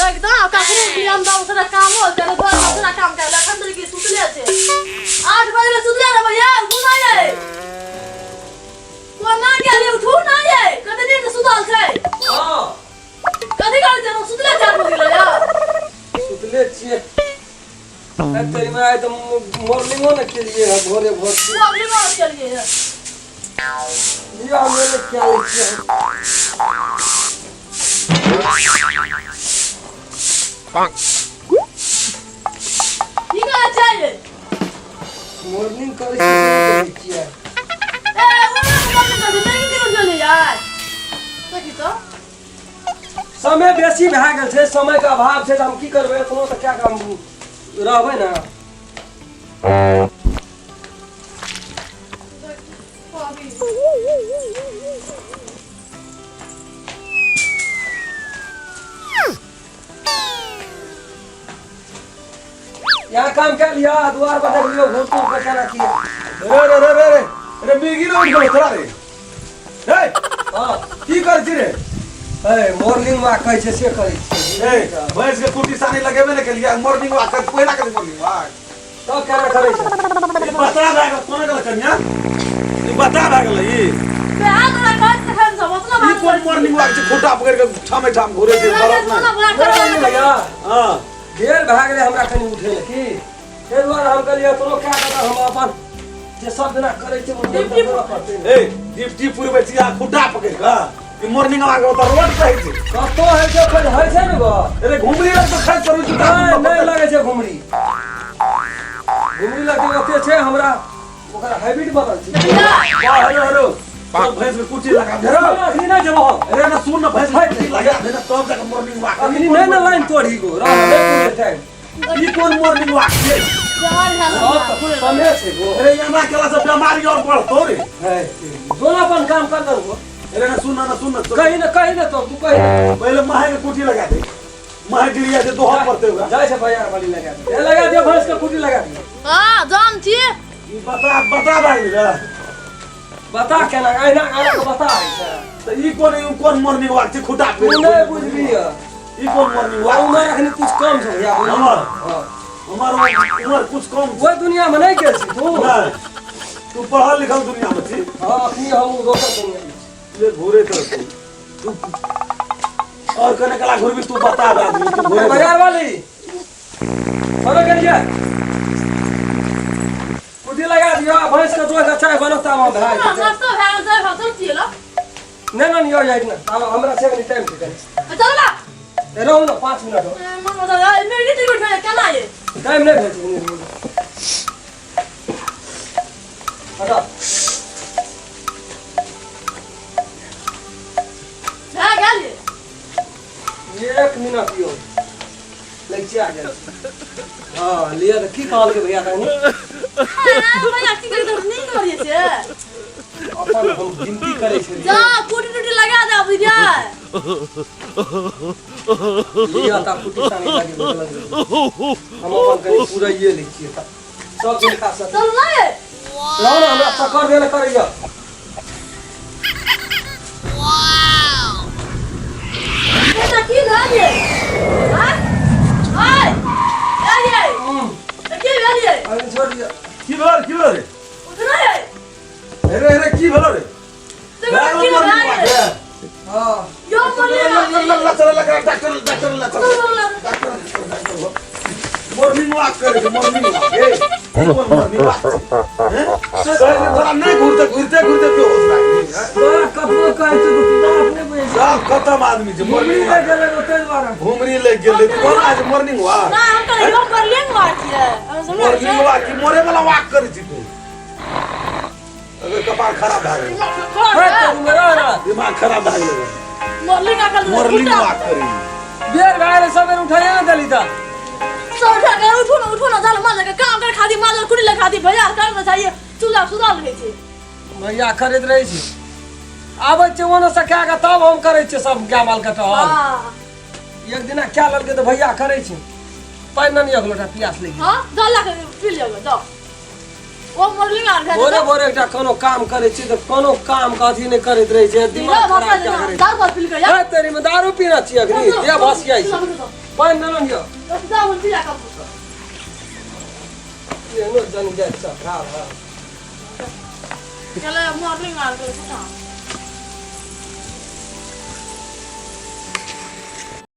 एकदम काकरे नियम दाव सारा काम हो तेरे घर में सारा काम कर ले खंडर की सुतले छे 8 बजे ले सुतले रे भैया उठू ना ये कोना गेली उठू ना ये कते दिन से सुतल छै हां कथि कर जे सुतले 4 बजे ले यार सुतले छिए तेरी में आए तो मॉर्निंगो न के लिए है भोरे भोर मॉर्निंग में के लिए है ये हमने क्या लिखा है Bonk. ठीक है चाहिए मॉर्निंग करे छिए ए वो नहीं करो जल्दी यार सकी तो समय बेसी भए गेल छै समय के अभाव छै हम की करबै कोनो त क्या काम रहबै ना यहाँ काम कर लिया द्वार पर देख लियो घूर तू कैसा रखी रे मिगी न उठ गयो तोरा रे हे हां की कर छी रे ए मॉर्निंग वॉक कहै छै से करै छी ए भैंस के कुटी सानी लगेबे न के लिए मॉर्निंग वॉक कर पहिला के मॉर्निंग वॉक तो केना करै छै बता भाग कोना गल कन्या ई बता भाग ई बे आ तोरा काट के खान सब मतलब ई कोन मॉर्निंग वॉक छै खोटा पकड़ के ठामे ठाम घोरे के गलत ना भैया हां देर भए गेलै हमरा कनि उठे ले की ए दुआरे हम कहलिए तोरो क्या कता हम अपन जे सब दिना करै छै मुझे तोरा पड़तै ए डिप्टी पूर्वे चिया खुटा पकड़ के ई मॉर्निंग वॉक तो रोड पे है कतो है जे खोज है छै न गो अरे घुमरी लग तो खाइ करू छी नहीं लागे छै घुमरी घुमरी लगे ओते छै हमरा ओकर हैबिट बनल छै वाह हेलो भैंस में कुटी लगा दे रे अखनी नहीं जब अरे ना सुन ना भैंस में लगा दे ना तब जाके मॉर्निंग वॉक अखनी नहीं ना लाइन तोड़ी गो रह दे पूरे टाइम ई कोन मॉर्निंग वॉक छै जवान है समय छै गो अरे यहाँ केला से बीमारी और बढ़तो रे है दोनों अपन काम कर दो गो अरे ना सुन कहीं ना तो तू कहीं पहले माहे के कुटी लगा दे माहे गिरिया से दोहा पड़ते हुआ जाय से भैया वाली लगा दे ये लगा दे भैंस का कुटी लगा दे हां जान छी ई बता भाई रे बता केना आइना आना के बता है तो ई कोन मॉर्निंग वॉक छै खुटा पे तू नहीं बुझबी ई कोन मॉर्निंग वो वॉक उमर अखनी कुछ कम छै भैया हमार उमर कुछ कम वो दुनिया में नहीं के छी तू नहीं तू पढ़ल लिखल दुनिया में छी हां अखनी हम दोसर दुनिया में ले घूरे तर तू और कने कला घूरबी तू बता दे आदमी तू घूरे बाजार वाली फॉलो करिए कुटी लगा दियो भैंस का दूध अच्छा बनता हम भाई हां तो है उधर होटल चलो नहीं हो जाए ना अब हमरा से नहीं टाइम छै चल ना रहो ना 5 मिनट हो मन बता मेरी टिकट में केना ये टाइम नहीं भेज हटा है गेली 1 मिनट यो लग आ गया हां लिया तो की कहल के भैया कहीं भैया की कर नहीं करिए से अपन हम गिनती करे छै जा कुटी टूटी लगा दे बुझा लिया ता कुटी सानी लगे हम अपन कहीं पूरा ये लिखिए ता सब दिन का सब चल ना ये रहो ना हमरा चक्कर देले करियो बेटा की गाली हां हाय ये की गाली अरे छोड़ दिया की भेल रे उतना है अरे की भेल रे तो की गाली हां यो बोले चल लगा डॉक्टर मॉर्निंग वॉक करे मॉर्निंग वॉक ए कोन मॉर्निंग वॉक हैं थोड़ा नहीं घूरते बेहोश लागी तोरा कपो कहै छै तो अपने बुझे सब खत्म आदमी छै मॉर्निंग मॉर्निंग ले गेले ओते द्वारा घुमरी ले गेले कोन आज मॉर्निंग वॉक ना हम तो यो कर लेंगे बात है मॉर्निंग वॉक की मोरे वाला वॉक करे छी तू अगर कपार खराब भ गेल है तो मेरा ना दिमाग खराब भ गेल मॉर्निंग वॉक करी देर भाई सवेरे उठाया ना दली था सब उठो ना चल मार काम कर खादी मार कुड़ी लगा दी भैया करना चाहिए चूल्हा सुधार रहे छे भैया खरीद रही छी आबै छै ओना सखा के तब हम करै छी सब गाय माल के टहल हां एक दिना क्या ललके तो भैया करै छी पानी नहीं एक लोटा प्यास लगी हां दला के पी लेबे जाओ ओ मरली गान खा भोरे भोरे एकटा कोनो काम करे छी त कोनो काम का अथी नहीं करैत रहे छै दिमाग खराब क्या करे दारू पी के या ए तेरी में दारू पीना छी अखनी दे भसियाई छै पानी न लियो जा बोल पिया का ये नो जन जाय छ खराब है चले मरली गान के